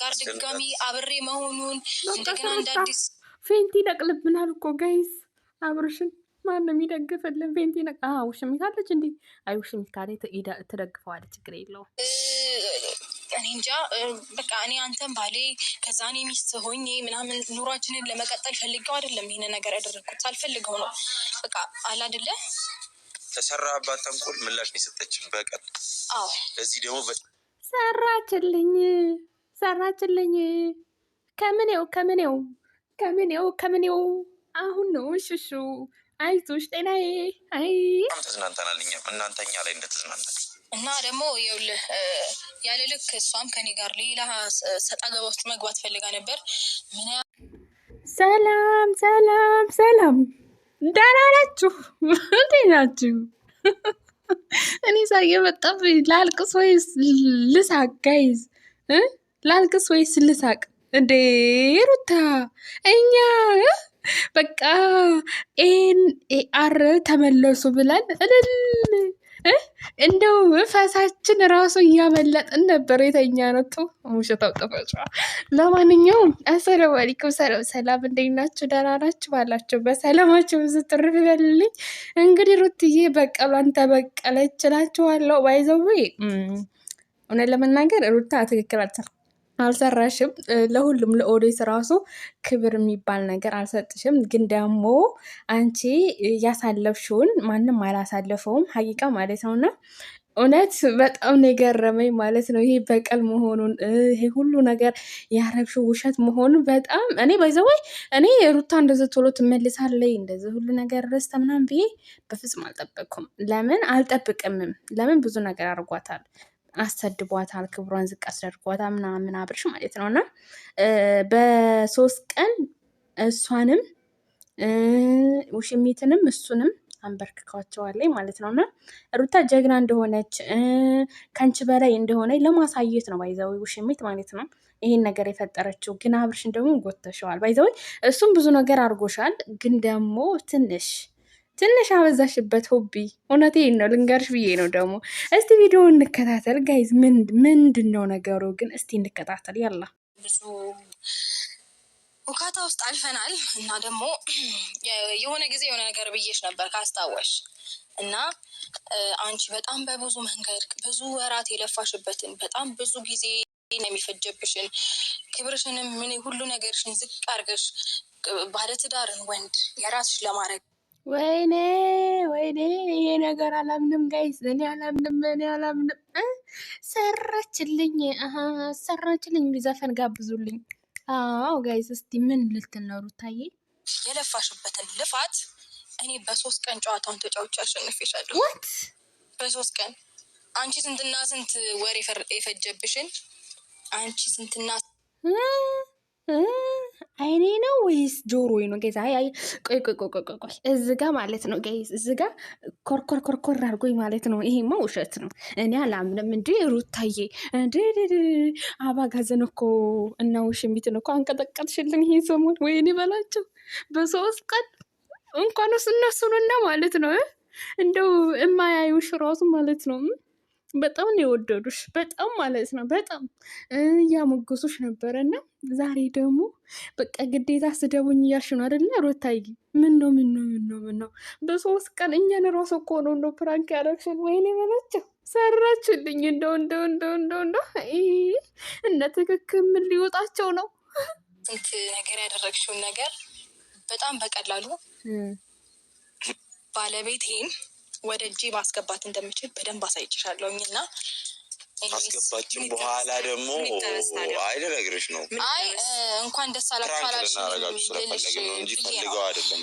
ጋር ድጋሚ አብሬ መሆኑን እንደገና እንደ አዲስ ፌንቲ ነቅልብናል እኮ ጋይስ። አብርሽን ማነው የሚደግፍልን? ፌንቲ ነቅ ውሽሚት አለች እንዴ? አይ ውሽሚት ካለ ትደግፈዋለች፣ ችግር የለውም። እኔ እንጃ በቃ እኔ አንተን ባሌ ከዛ እኔ ሚስት ሆኜ ምናምን ኑሯችንን ለመቀጠል ፈልገው አይደለም ይሄን ነገር ያደረግኩት፣ ሳልፈልገው ነው። በቃ አለ አይደለ ተሰራባት ተንኮል ምላሽ የሰጠች በቀል። አዎ ለዚህ ደግሞ ሰራችልኝ። ከምኔው አሁን ነው ሽሹ። አይዞሽ ጤናዬ። አይ ተዝናንተናል እኛም እናንተኛ ላይ እንደተዝናንተን እና ደግሞ ይኸውልህ ያለ ልክ እሷም ከኔ ጋር ሌላ ሰጣ ገባ ውስጥ መግባት ፈልጋ ነበር። ሰላም ደህና ናችሁ? እንዴት ናችሁ? እኔ ሳየ በጣም ላልቅስ ወይስ ልሳቅ? ጋይዝ ላልቅስ ወይስ ልሳቅ? እንዴ ሩታ እኛ በቃ ኤንኤአር ተመለሱ ብለን እንደው ፈሳችን ራሱ እያመለጥን ነበር የተኛ ነው። ውሸታው ጠፋጫ። ለማንኛውም አሰላሙ አለይኩም፣ ሰላም እንዴት ናችሁ? ደህና ናችሁ? ባላችሁ በሰላማችሁ ብዙ ትርፍ ይበልልኝ። እንግዲህ ሩትዬ በቀሏን ተበቀለች እላችኋለሁ። ባይዘዌ እውነት ለመናገር ሩታ ትክክል አልሰራሽም። ለሁሉም ለኦዲየንስ ራሱ ክብር የሚባል ነገር አልሰጥሽም። ግን ደግሞ አንቺ ያሳለፍሽውን ማንም አላሳለፈውም ሀቂቃ ማለት ነውና እውነት በጣም ነው የገረመኝ ማለት ነው። ይሄ በቀል መሆኑን ይሄ ሁሉ ነገር ያረግሽው ውሸት መሆኑን በጣም እኔ ባይዘወይ እኔ ሩታ እንደዚህ ቶሎ ትመልሳለች እንደዚህ ሁሉ ነገር ረስተ ምናምን ብዬ በፍጹም አልጠበቅኩም። ለምን አልጠብቅምም? ለምን ብዙ ነገር አድርጓታል፣ አሰድቧታል፣ ክብሯን ዝቅ አስደርጓታል ምናምን አብርሽ ማለት ነው። እና በ3 ቀን እሷንም ውሽሚትንም እሱንም አንበርክኳቸዋለኝ ማለት ነው። እና ሩታ ጀግና እንደሆነች ከአንቺ በላይ እንደሆነ ለማሳየት ነው ባይዛዊ ውሽሚት ማለት ነው ይሄን ነገር የፈጠረችው። ግን አብርሽን ደግሞ ጎተሸዋል ባይዛዊ። እሱም ብዙ ነገር አድርጎሻል፣ ግን ደግሞ ትንሽ አበዛሽበት ሆቢ። እውነቴን ነው ልንገርሽ ብዬ ነው። ደግሞ እስቲ ቪዲዮ እንከታተል ጋይዝ። ምንድን ነው ነገሩ ግን? እስቲ እንከታተል ያላ። ብዙ ውካታ ውስጥ አልፈናል እና ደግሞ የሆነ ጊዜ የሆነ ነገር ብዬሽ ነበር ካስታወሽ። እና አንቺ በጣም በብዙ መንገድ ብዙ ወራት የለፋሽበትን በጣም ብዙ ጊዜ የሚፈጀብሽን ክብርሽንም ምን ሁሉ ነገርሽን ዝቅ አድርገሽ ባለትዳርን ወንድ የራስሽ ለማድረግ ወይኔ ይሄ ነገር አላምንም ጋይስ፣ እኔ አላምንም። ሰራችልኝ ዘፈን ጋብዙልኝ። አዎ ጋይስ፣ እስቲ ምን ልትል ነው ሩታዬ? የለፋሽበትን ልፋት እኔ በ3 ቀን ጨዋታውን ተጫውቼ አሸንፌሻለሁ። ወት በ3 ቀን አንቺ ስንትና ስንት ወሬ የፈጀብሽን አንቺ ስንትና አይኔ ነው ወይስ ጆሮ ነው ጋይዝ? ቆይ እዚህ ጋ ማለት ነው ጋይዝ፣ እዚህ ጋ ኮርኮር አድርጎኝ ማለት ነው። ይሄማ ውሸት ነው፣ እኔ አላምንም። እንዴ ሩታዬ እንዴ አባጋዘን እኮ እና ውሽሚትን እኮ አንቀጠቀጥሽልን ይሄ ሰሞን። ወይኔ በላቸው በ3 ቀን እንኳን እነሱንና ማለት ነው እንደው እማያዩሽ ራሱ ማለት ነው በጣም ነው የወደዱሽ፣ በጣም ማለት ነው። በጣም እያሞገሱሽ ነበረ እና ዛሬ ደግሞ በቃ ግዴታ ስደቡኝ እያልሽ ነው አይደለ ሩታዬ? ምን ነው በ3 ቀን እኛን ራሱ እኮ ነው እንደው ፕራንክ ያደረግሽን። ወይኔ በላቸው ሰራችልኝ። እንደው እነ ትክክል ምን ሊወጣቸው ነው? ስንት ነገር ያደረግሽውን ነገር በጣም በቀላሉ ባለቤቴን ወደ እጄ ማስገባት እንደምችል በደንብ አሳይችሻለሁኝ። እና አስገባችን በኋላ ደግሞ አይደነግርሽ ነው። አይ እንኳን ደስ አላችሁ እንጂ ፈልገው አይደለም።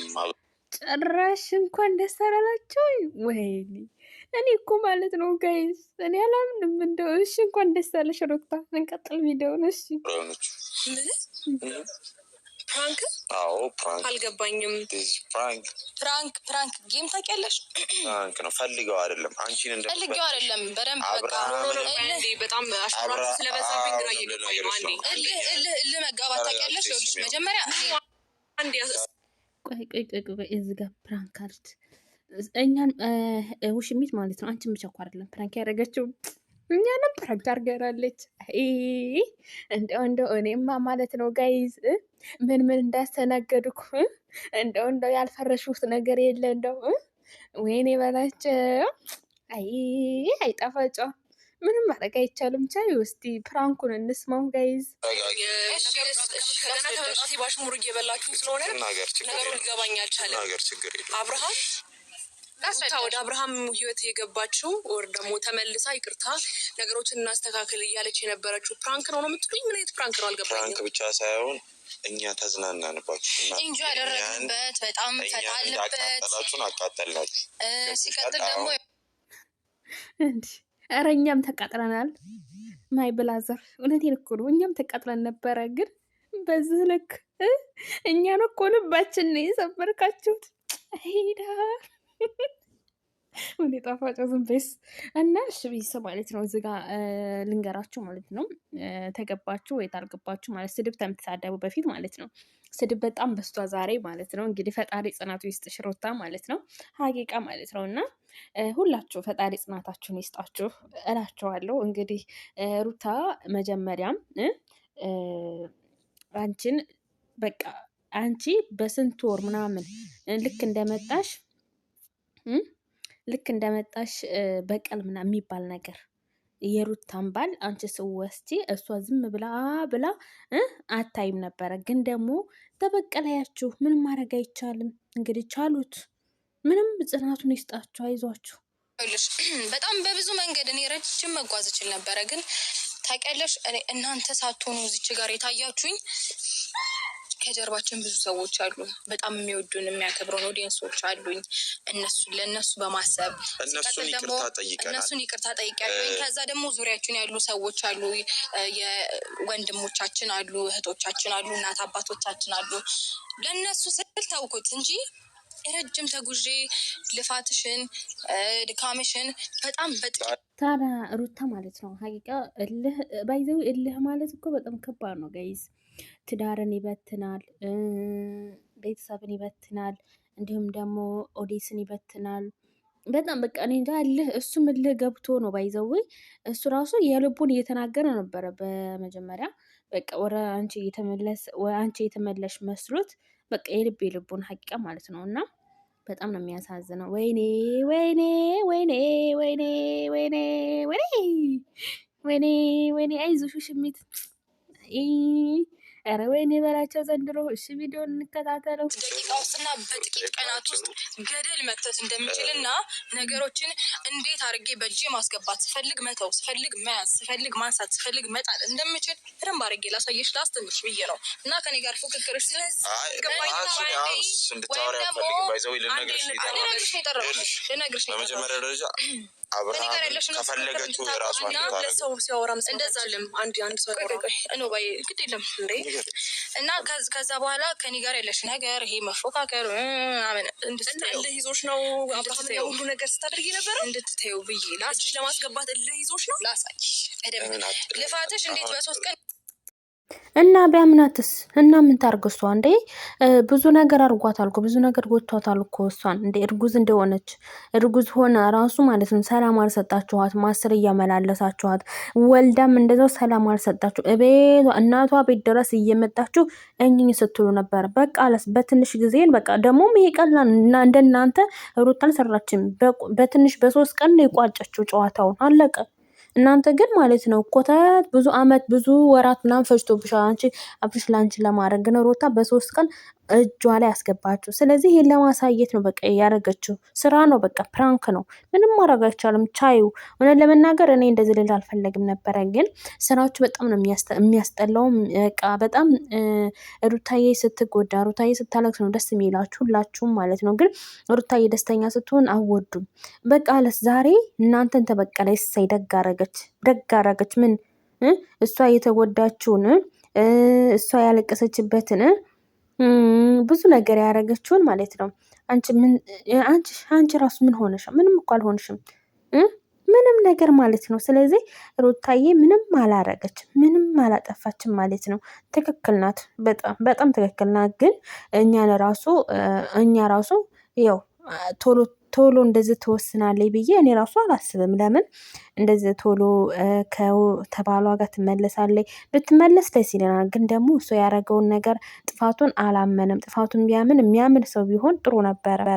ጭራሽ እንኳን ደስ አላላችሁ። ወይኔ እኔ እኮ ማለት ነው ጋይስ፣ እኔ አላምንም። እንደው እሺ እንኳን ደስ አለሽ ሩታ። እንቀጥል ቪዲዮውን። እሺ ፕራንክ? አዎ ፕራንክ። አልገባኝም። ፕራንክ ጌም ታውቂያለሽ? ፕራንክ ነው። ፈልገው አይደለም አንቺን ፈልገው አይደለም። በደንብ በቃ በጣም አሽራፍ ስለበዛብኝ ግራ እየገባኝ ነው። አንዴ እልህ መጋባት ታውቂያለሽ? ይኸውልሽ መጀመሪያ አንዴ ቆይ እዚህ ጋር ፕራንክ አልት እኛን ውሽሚት ማለት ነው። አንቺን ብቻ እኮ አይደለም ፕራንክ ያደረገችው እኛንም ፕራንክ አድርገናለች። እንደው እኔማ ማለት ነው ጋይዝ ምን እንዳስተናገድኩ እንደው ያልፈረሹት ነገር የለ እንደው ወይኔ በላቸው። አይጣፋጫ ምንም ማድረግ አይቻልም። ቻይ ውስቲ ፕራንኩን እንስማው ጋይዝ። ባሽሙር እየበላችሁ ስለሆነ ነገሩ ሊገባኝ አልቻለም። አብርሃም ወደ አብርሃም ህይወት የገባችው ወር ደግሞ ተመልሳ ይቅርታ ነገሮችን እናስተካክል እያለች የነበረችው ፕራንክ ነው የምትሉኝ? ምን አይነት ፕራንክ ነው አልገባኝም። ፕራንክ ብቻ ሳይሆን እኛ ተዝናናንባችሁ እንጂ ያደረግንበት በጣም ፈጣልበት አቃጠላችሁ። ሲቀጥል ደግሞ ኧረ እኛም ተቃጥለናል። ማይ ብላዘር እውነቴን እኮ ነው። እኛም ተቃጥለን ነበረ፣ ግን በዚህ ልክ እኛን እኮ ልባችን ነው የሰበርካችሁት። ሄዳ ወደ ጣፋጭ ዝንቤስ እና እሺ ቢስ ማለት ነው። እዚህ ጋር ልንገራችሁ ማለት ነው። ተገባችሁ ወይ ታልገባችሁ ማለት ስድብ ተምትሳደቡ በፊት ማለት ነው። ስድብ በጣም በስቷ ዛሬ ማለት ነው። እንግዲህ ፈጣሪ ጽናቱ ይስጥሽ ሩታ ማለት ነው። ሀቂቃ ማለት ነው። እና ሁላችሁ ፈጣሪ ጽናታችሁን ይስጣችሁ እላችኋለሁ። እንግዲህ ሩታ መጀመሪያም አንቺን በቃ አንቺ በስንት ወር ምናምን ልክ እንደመጣሽ በቀል ምናምን የሚባል ነገር የሩታን ባል አንቺ ስወስጂ እሷ ዝም ብላ አታይም ነበረ። ግን ደግሞ ተበቀላያችሁ። ምንም ማድረግ አይቻልም። እንግዲህ ቻሉት። ምንም ጽናቱን ይስጣችሁ፣ አይዟችሁ። በጣም በብዙ መንገድ እኔ ረጅም መጓዝ እችል ነበረ። ግን ታውቂያለሽ እናንተ ሳትሆኑ እዚች ጋር የታያችሁኝ ከጀርባችን ብዙ ሰዎች አሉ። በጣም የሚወዱን የሚያከብሩን ኦዲየንሶች አሉኝ። ለእነሱ በማሰብ እነሱን ይቅርታ ጠይቂያለሁ። ከዛ ደግሞ ዙሪያችን ያሉ ሰዎች አሉ፣ የወንድሞቻችን አሉ፣ እህቶቻችን አሉ፣ እናት አባቶቻችን አሉ። ለእነሱ ስል ተውኩት እንጂ ረጅም ተጉዤ ልፋትሽን ድካምሽን በጣም ታዲያ ሩታ ማለት ነው። ሀቂቃ ባይዘው እልህ ማለት እኮ በጣም ከባድ ነው ጋይዝ። ትዳርን ይበትናል፣ ቤተሰብን ይበትናል፣ እንዲሁም ደግሞ ኦዲስን ይበትናል። በጣም በቃ እኔ እንጃ እልህ እሱም እልህ ገብቶ ነው ባይዘው። እሱ ራሱ የልቡን እየተናገረ ነበረ በመጀመሪያ በቃ ወደ አንቺ የተመለሽ መስሎት በቃ የልቡን ሀቂቃ ማለት ነው። እና በጣም ነው የሚያሳዝነው። ወይኔ ወይኔ ወይኔ ወይኔ ወይኔ ወይኔ ወይኔ አይዞሽ ሽሚት ኧረ ወይኔ በላቸው ዘንድሮ። እሺ ቪዲዮ እንከታተለው። ደቂቃ ውስጥና በጥቂት ቀናት ውስጥ ገደል መክተት እንደምችልና ነገሮችን እንዴት አድርጌ በእጄ ማስገባት ስፈልግ መተው፣ ስፈልግ መያዝ፣ ስፈልግ ማንሳት፣ ስፈልግ መጣል እንደምችል በደንብ አድርጌ ላሳየሽ ላስተምርሽ ብዬ ነው። እና ከኔ ጋር ፉክክርሽ ልነግርሽ በመጀመሪያ ደረጃ አብርሃም ከፈለገችው የራሷን ሰው ሲያወራ እንደዛ አንድ ሰው ግድ የለም እንዴ። እና ከዛ በኋላ ከኔ ጋር ያለሽ ነገር ይሄ መፎካከር ምናምን እልህ ይዞሽ ነው አብርሃም ሁሉ ነገር ስታደርጊ ነበረ እንድትተይው ብዬ ለማስገባት እልህ ይዞሽ ነው። ላሳይ ልፋትሽ እንዴት በ3 ቀን እና ቢያምናትስ እና ምን ታርግ እሷ እንዴ? ብዙ ነገር አርጓታል እኮ ብዙ ነገር ጎቷታል እኮ እሷን እንዴ እርጉዝ እንደሆነች እርጉዝ ሆነ ራሱ ማለት ነው። ሰላም አልሰጣችኋት፣ ማስር እያመላለሳችኋት፣ ወልዳም እንደዛው ሰላም አልሰጣችሁ። እቤቷ እናቷ ቤት ድረስ እየመጣችሁ እኝኝ ስትሉ ነበር። በቃ በትንሽ ጊዜን በቃ ደግሞም ይሄ ቀላል እና እንደናንተ ሩታ አልሰራችም። በትንሽ በ3 ቀን ነው የቋጨችው ጨዋታውን አለቀ። እናንተ ግን ማለት ነው ኮታት ብዙ አመት ብዙ ወራት ምናምን ፈጅቶብሻል። አንቺ አብርሽ ላንቺ ለማድረግ ግን ሩታ በ3 ቀን እጇ ላይ ያስገባችሁ። ስለዚህ ይሄን ለማሳየት ነው በቃ ያደረገችው ስራ ነው። በቃ ፕራንክ ነው። ምንም ማድረግ አይቻልም። ቻዩ እውነት ለመናገር እኔ እንደዚህ ልል አልፈለግም ነበረ፣ ግን ስራችሁ በጣም ነው የሚያስጠላው። በቃ በጣም ሩታዬ ስትጎዳ ሩታዬ ስታለቅስ ነው ደስ የሚላችሁ ሁላችሁም ማለት ነው። ግን ሩታዬ ደስተኛ ስትሆን አወዱም። በቃ አለስ ዛሬ እናንተን ተበቀለች። ሳይ ደግ አረገች። ምን እሷ የተጎዳችውን እሷ ያለቀሰችበትን ብዙ ነገር ያደረገችውን ማለት ነው። አንቺ ራሱ ምን ሆነሽ? ምንም እኮ አልሆንሽም፣ ምንም ነገር ማለት ነው። ስለዚህ ሩታዬ ምንም አላረገች፣ ምንም አላጠፋችም ማለት ነው። ትክክል ናት፣ በጣም ትክክል ናት። ግን እኛ ራሱ ያው ቶሎ እንደዚህ ትወስናለች ብዬ እኔ ራሱ አላስብም። ለምን እንደዚህ ቶሎ ከተባሏ ጋር ትመለሳለች? ብትመለስ ደስ ይለናል። ግን ደግሞ እሱ ያደረገውን ነገር ጥፋቱን አላመንም። ጥፋቱን ቢያምን የሚያምን ሰው ቢሆን ጥሩ ነበረ።